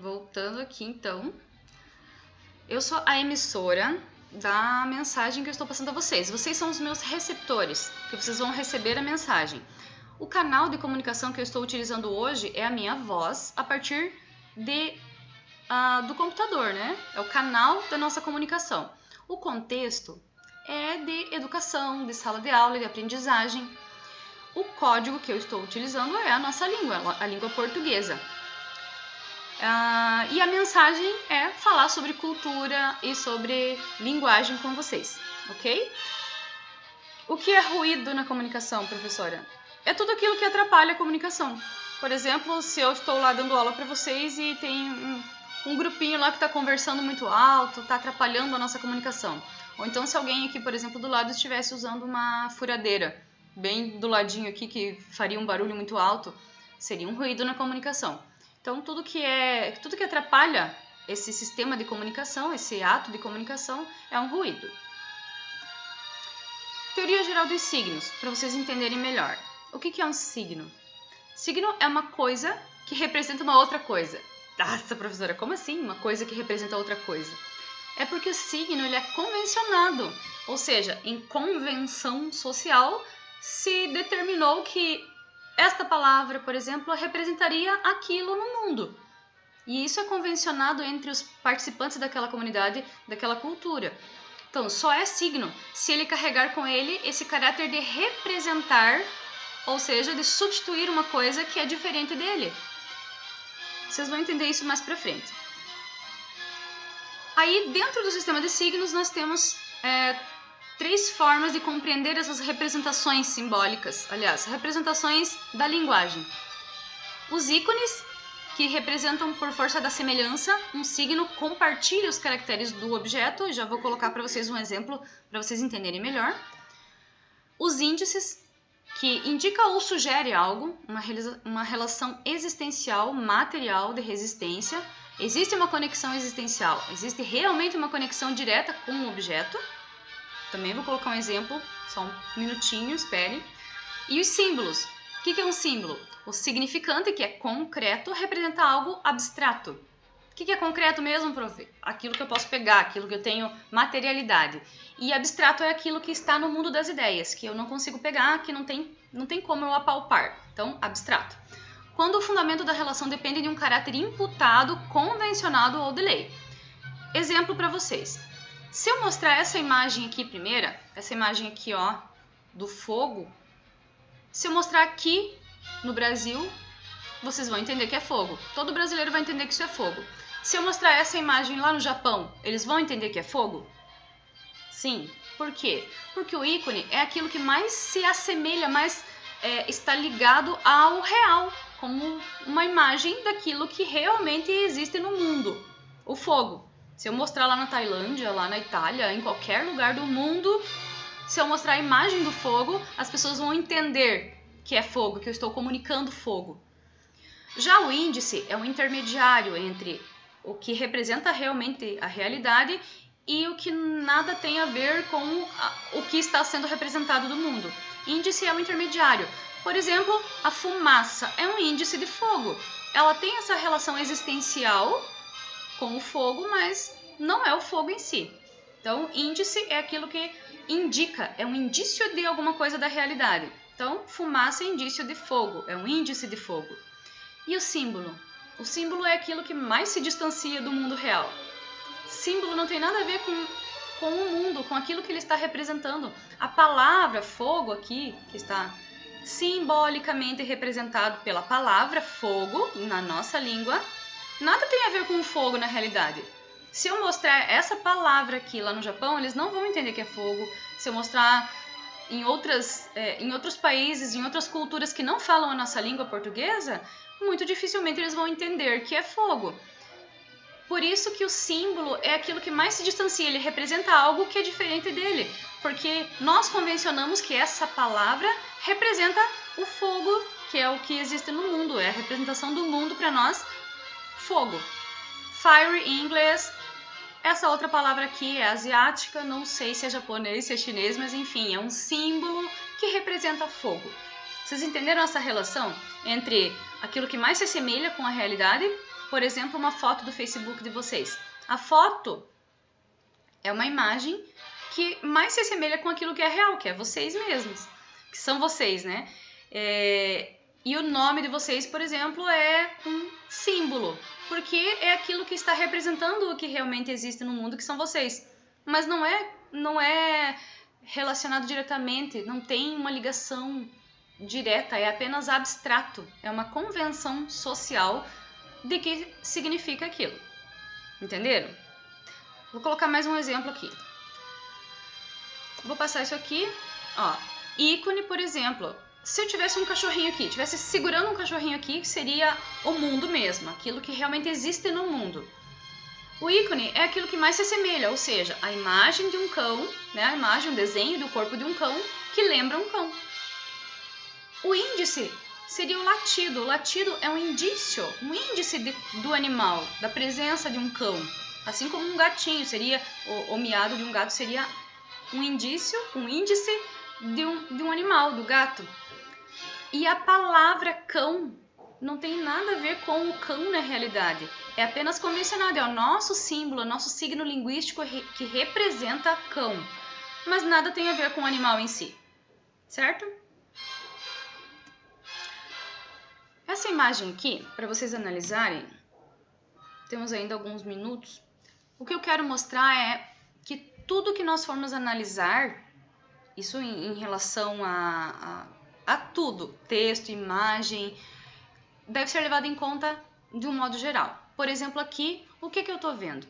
voltando aqui então. Eu sou a emissora da mensagem que eu estou passando a vocês. Vocês são os meus receptores, que vocês vão receber a mensagem. O canal de comunicação que eu estou utilizando hoje é a minha voz a partir do computador, né? É o canal da nossa comunicação. O contexto é de educação, de sala de aula, de aprendizagem. O código que eu estou utilizando é a nossa língua, a língua portuguesa. E a mensagem é falar sobre cultura e sobre linguagem com vocês, ok? O que é ruído na comunicação, professora? É tudo aquilo que atrapalha a comunicação. Por exemplo, se eu estou lá dando aula para vocês e tem um grupinho lá que está conversando muito alto, está atrapalhando a nossa comunicação. Ou então se alguém aqui, por exemplo, do lado estivesse usando uma furadeira, bem do ladinho aqui, que faria um barulho muito alto, seria um ruído na comunicação. Então, tudo que atrapalha esse sistema de comunicação, esse ato de comunicação, é um ruído. Teoria geral dos signos, para vocês entenderem melhor. O que é um signo? Signo é uma coisa que representa uma outra coisa. Nossa, professora, como assim? Uma coisa que representa outra coisa? É porque o signo ele é convencionado, ou seja, em convenção social se determinou que esta palavra, por exemplo, representaria aquilo no mundo. E isso é convencionado entre os participantes daquela comunidade, daquela cultura. Então, só é signo se ele carregar com ele esse caráter de representar, ou seja, de substituir uma coisa que é diferente dele. Vocês vão entender isso mais pra frente. Aí, dentro do sistema de signos, nós temos 3 formas de compreender essas representações simbólicas, aliás, representações da linguagem. Os ícones, que representam por força da semelhança, um signo compartilha os caracteres do objeto, já vou colocar para vocês um exemplo para vocês entenderem melhor. Os índices, que indica ou sugere algo, uma relação existencial, material de resistência. Existe uma conexão existencial, existe realmente uma conexão direta com o objeto. Também vou colocar um exemplo, só um minutinho, espere. E os símbolos. O que é um símbolo? O significante, que é concreto, representa algo abstrato. O que é concreto mesmo, prof? Aquilo que eu posso pegar, aquilo que eu tenho materialidade. E abstrato é aquilo que está no mundo das ideias, que eu não consigo pegar, que não tem como eu apalpar. Então, abstrato. Quando o fundamento da relação depende de um caráter imputado, convencionado ou de lei. Exemplo para vocês. Se eu mostrar essa imagem aqui primeira, essa imagem aqui, ó, do fogo, se eu mostrar aqui no Brasil, vocês vão entender que é fogo. Todo brasileiro vai entender que isso é fogo. Se eu mostrar essa imagem lá no Japão, eles vão entender que é fogo? Sim. Por quê? Porque o ícone é aquilo que mais se assemelha, mais está ligado ao real, como uma imagem daquilo que realmente existe no mundo. O fogo. Se eu mostrar lá na Tailândia, lá na Itália, em qualquer lugar do mundo, se eu mostrar a imagem do fogo, as pessoas vão entender que é fogo, que eu estou comunicando fogo. Já o índice é um intermediário entre o que representa realmente a realidade e o que nada tem a ver com o que está sendo representado do mundo. Índice é um intermediário. Por exemplo, a fumaça é um índice de fogo. Ela tem essa relação existencial com o fogo, mas não é o fogo em si. Então, índice é aquilo que indica, é um indício de alguma coisa da realidade. Então, fumaça é indício de fogo, é um índice de fogo. E o símbolo? O símbolo é aquilo que mais se distancia do mundo real. Símbolo não tem nada a ver com o mundo, com aquilo que ele está representando. A palavra fogo aqui, que está simbolicamente representado pela palavra fogo na nossa língua, nada tem a ver com o fogo na realidade. Se eu mostrar essa palavra aqui lá no Japão, eles não vão entender que é fogo. Se eu mostrar em outros países, em outras culturas que não falam a nossa língua portuguesa, muito dificilmente eles vão entender que é fogo. Por isso que o símbolo é aquilo que mais se distancia, ele representa algo que é diferente dele. Porque nós convencionamos que essa palavra representa o fogo, que é o que existe no mundo, é a representação do mundo para nós, fogo. Fire em inglês, essa outra palavra aqui é asiática, não sei se é japonês, se é chinês, mas enfim, é um símbolo que representa fogo. Vocês entenderam essa relação entre aquilo que mais se assemelha com a realidade por exemplo, uma foto do Facebook de vocês. A foto é uma imagem que mais se assemelha com aquilo que é real, que é vocês mesmos, que são vocês, né? E o nome de vocês, por exemplo, é um símbolo, porque é aquilo que está representando o que realmente existe no mundo, que são vocês. Mas não é relacionado diretamente, não tem uma ligação direta, é apenas abstrato, é uma convenção social de que significa aquilo. Entenderam? Vou colocar mais um exemplo aqui. Vou passar isso aqui, ó. Ícone, por exemplo. Se eu tivesse um cachorrinho aqui, tivesse segurando um cachorrinho aqui, seria o mundo mesmo, aquilo que realmente existe no mundo. O ícone é aquilo que mais se assemelha, ou seja, a imagem de um cão, né? A imagem, o desenho do corpo de um cão que lembra um cão. O índice seria o latido. O latido é um indício do animal, da presença de um cão. Assim como um gatinho seria, o miado de um gato seria um indício, um índice de um animal, do gato. E a palavra cão não tem nada a ver com o cão na realidade. É apenas convencionado, é o nosso símbolo, o nosso signo linguístico que representa cão. Mas nada tem a ver com o animal em si, certo? Essa imagem aqui, para vocês analisarem, temos ainda alguns minutos. O que eu quero mostrar é que tudo que nós formos analisar, isso em relação a tudo, texto, imagem, deve ser levado em conta de um modo geral. Por exemplo, aqui, o que eu estou vendo?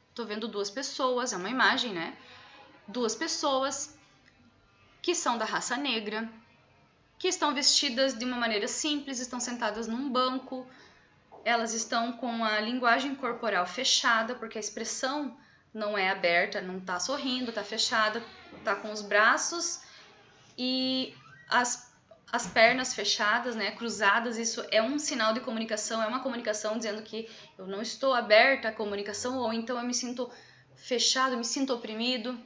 Estou vendo duas pessoas, é uma imagem, né? Duas pessoas que são da raça negra, que estão vestidas de uma maneira simples, estão sentadas num banco, elas estão com a linguagem corporal fechada, porque a expressão não é aberta, não está sorrindo, está fechada, está com os braços e as pernas fechadas, né, cruzadas. Isso é um sinal de comunicação, é uma comunicação dizendo que eu não estou aberta à comunicação, ou então eu me sinto fechado, me sinto oprimido.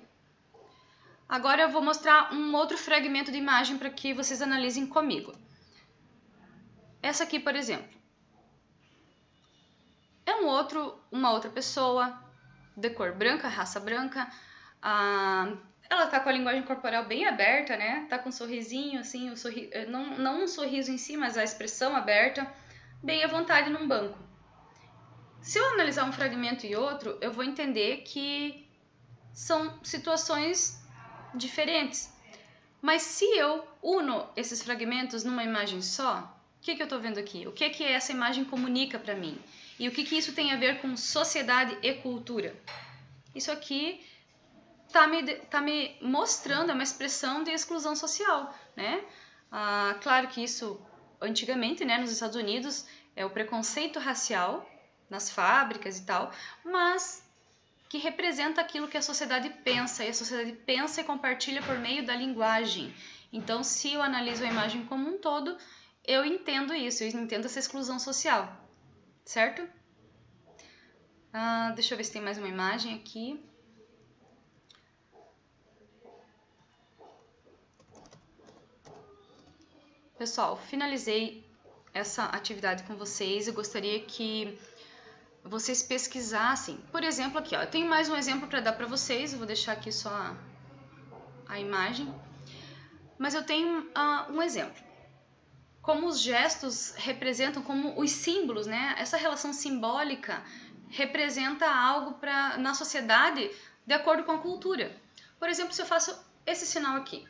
Agora eu vou mostrar um outro fragmento de imagem para que vocês analisem comigo. Essa aqui, por exemplo, é uma outra pessoa de cor branca, raça branca. Ela tá com a linguagem corporal bem aberta, né? Tá com um sorrisinho, assim, não um sorriso em si, mas a expressão aberta, bem à vontade num banco. Se eu analisar um fragmento e outro, eu vou entender que são situações diferentes. Mas se eu uno esses fragmentos numa imagem só, o que eu tô vendo aqui? O que essa imagem comunica para mim? E o que isso tem a ver com sociedade e cultura? Isso aqui tá me mostrando, é uma expressão de exclusão social, né? Claro que isso, antigamente, né, nos Estados Unidos, é o preconceito racial nas fábricas e tal, mas que representa aquilo que a sociedade pensa, e a sociedade pensa e compartilha por meio da linguagem. Então, se eu analiso a imagem como um todo, eu entendo isso, eu entendo essa exclusão social, certo? Deixa eu ver se tem mais uma imagem aqui. Pessoal, finalizei essa atividade com vocês. Eu gostaria que vocês pesquisassem. Por exemplo, aqui, ó, eu tenho mais um exemplo para dar para vocês. Eu vou deixar aqui só a imagem. Mas eu tenho um exemplo. Como os gestos representam, como os símbolos, né? Essa relação simbólica representa algo na sociedade de acordo com a cultura. Por exemplo, se eu faço esse sinal aqui,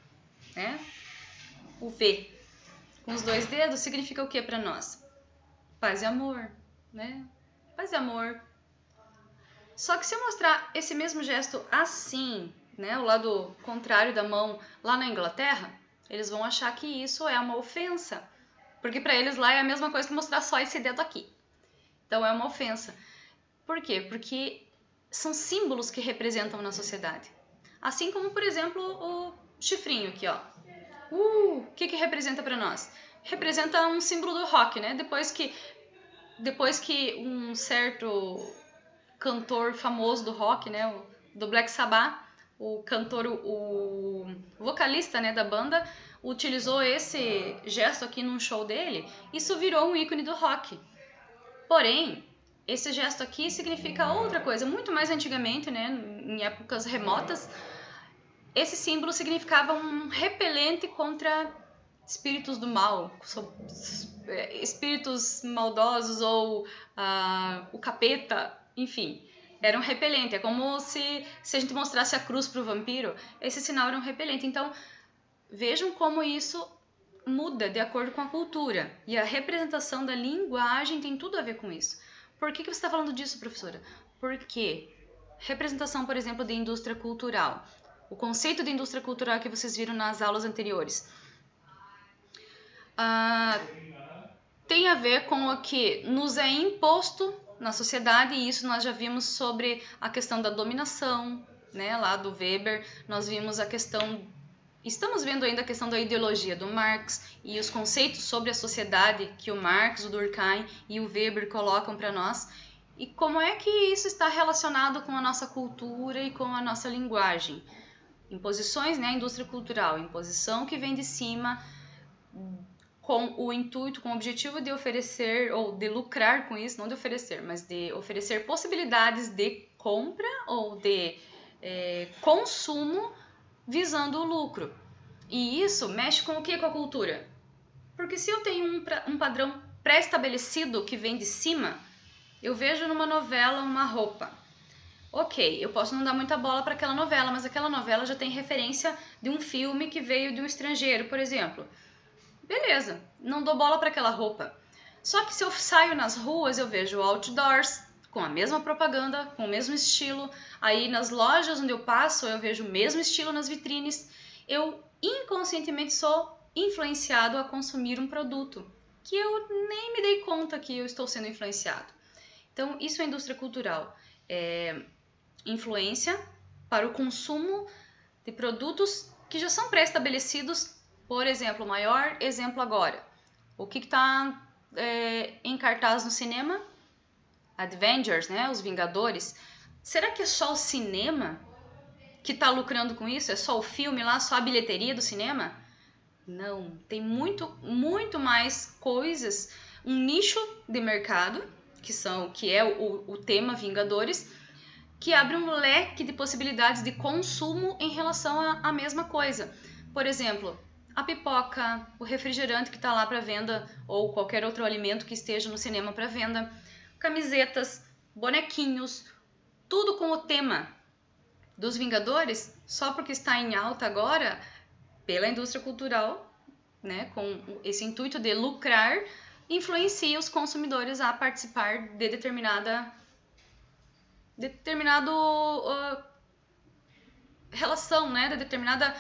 né? O V com os dois dedos significa o que para nós? Paz e amor, né? Paz e amor. Só que se eu mostrar esse mesmo gesto assim, né, o lado contrário da mão lá na Inglaterra, eles vão achar que isso é uma ofensa, porque para eles lá é a mesma coisa que mostrar só esse dedo aqui. Então é uma ofensa. Por quê? Porque são símbolos que representam na sociedade. Assim como, por exemplo, o chifrinho aqui, ó. O que representa para nós? Representa um símbolo do rock, né? Depois que um certo cantor famoso do rock, né, do Black Sabbath, o cantor, o vocalista, né, da banda, utilizou esse gesto aqui num show dele, isso virou um ícone do rock. Porém, esse gesto aqui significa outra coisa. Muito mais antigamente, né, em épocas remotas, esse símbolo significava um repelente contra espíritos do mal, espíritos maldosos ou o capeta, enfim. Era um repelente. É como se a gente mostrasse a cruz para o vampiro, esse sinal era um repelente. Então, vejam como isso muda de acordo com a cultura. E a representação da linguagem tem tudo a ver com isso. Por que você está falando disso, professora? Porque representação, por exemplo, de indústria cultural. O conceito de indústria cultural que vocês viram nas aulas anteriores tem a ver com o que nos é imposto na sociedade, e isso nós já vimos sobre a questão da dominação, né, lá do Weber. Nós vimos a questão, estamos vendo ainda a questão da ideologia do Marx e os conceitos sobre a sociedade que o Marx, o Durkheim e o Weber colocam para nós, e como é que isso está relacionado com a nossa cultura e com a nossa linguagem. Imposições, né, a indústria cultural, imposição que vem de cima, com o intuito, com o objetivo de oferecer, ou de lucrar com isso, não de oferecer, mas de oferecer possibilidades de compra ou de consumo visando o lucro. E isso mexe com o que com a cultura? Porque se eu tenho um padrão pré-estabelecido que vem de cima, eu vejo numa novela uma roupa. Ok, eu posso não dar muita bola para aquela novela, mas aquela novela já tem referência de um filme que veio de um estrangeiro, por exemplo. Beleza, não dou bola para aquela roupa. Só que se eu saio nas ruas, eu vejo outdoors com a mesma propaganda, com o mesmo estilo. Aí nas lojas onde eu passo, eu vejo o mesmo estilo nas vitrines. Eu inconscientemente sou influenciado a consumir um produto que eu nem me dei conta que eu estou sendo influenciado. Então, isso é indústria cultural. Influência para o consumo de produtos que já são pré-estabelecidos. Por exemplo, o maior exemplo agora, o que está em cartaz no cinema? Avengers, né? Os Vingadores. Será que é só o cinema que está lucrando com isso? É só o filme lá, só a bilheteria do cinema? Não, tem muito mais coisas, um nicho de mercado, que é o tema Vingadores, que abre um leque de possibilidades de consumo em relação à mesma coisa. Por exemplo, a pipoca, o refrigerante que está lá para venda, ou qualquer outro alimento que esteja no cinema para venda, camisetas, bonequinhos, tudo com o tema dos Vingadores, só porque está em alta agora pela indústria cultural, né, com esse intuito de lucrar, influencia os consumidores a participar de determinada relação, né, de determinada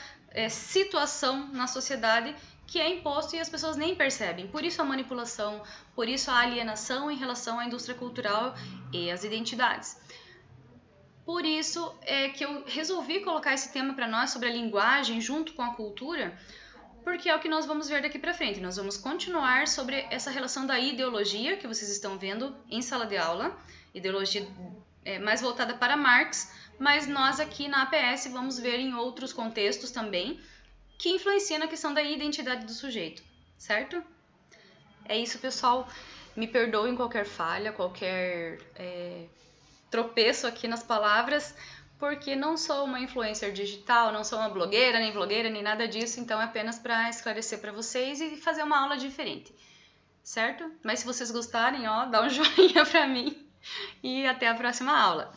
situação na sociedade que é imposto e as pessoas nem percebem. Por isso a manipulação, por isso a alienação em relação à indústria cultural e às identidades. Por isso é que eu resolvi colocar esse tema para nós sobre a linguagem junto com a cultura, porque é o que nós vamos ver daqui para frente. Nós vamos continuar sobre essa relação da ideologia que vocês estão vendo em sala de aula, ideologia mais voltada para Marx, mas nós aqui na APS vamos ver em outros contextos também que influenciam na questão da identidade do sujeito, certo? É isso, pessoal. Me perdoem qualquer falha, qualquer tropeço aqui nas palavras, porque não sou uma influencer digital, não sou uma blogueira, nem nada disso, então é apenas para esclarecer para vocês e fazer uma aula diferente, certo? Mas se vocês gostarem, dá um joinha para mim e até a próxima aula.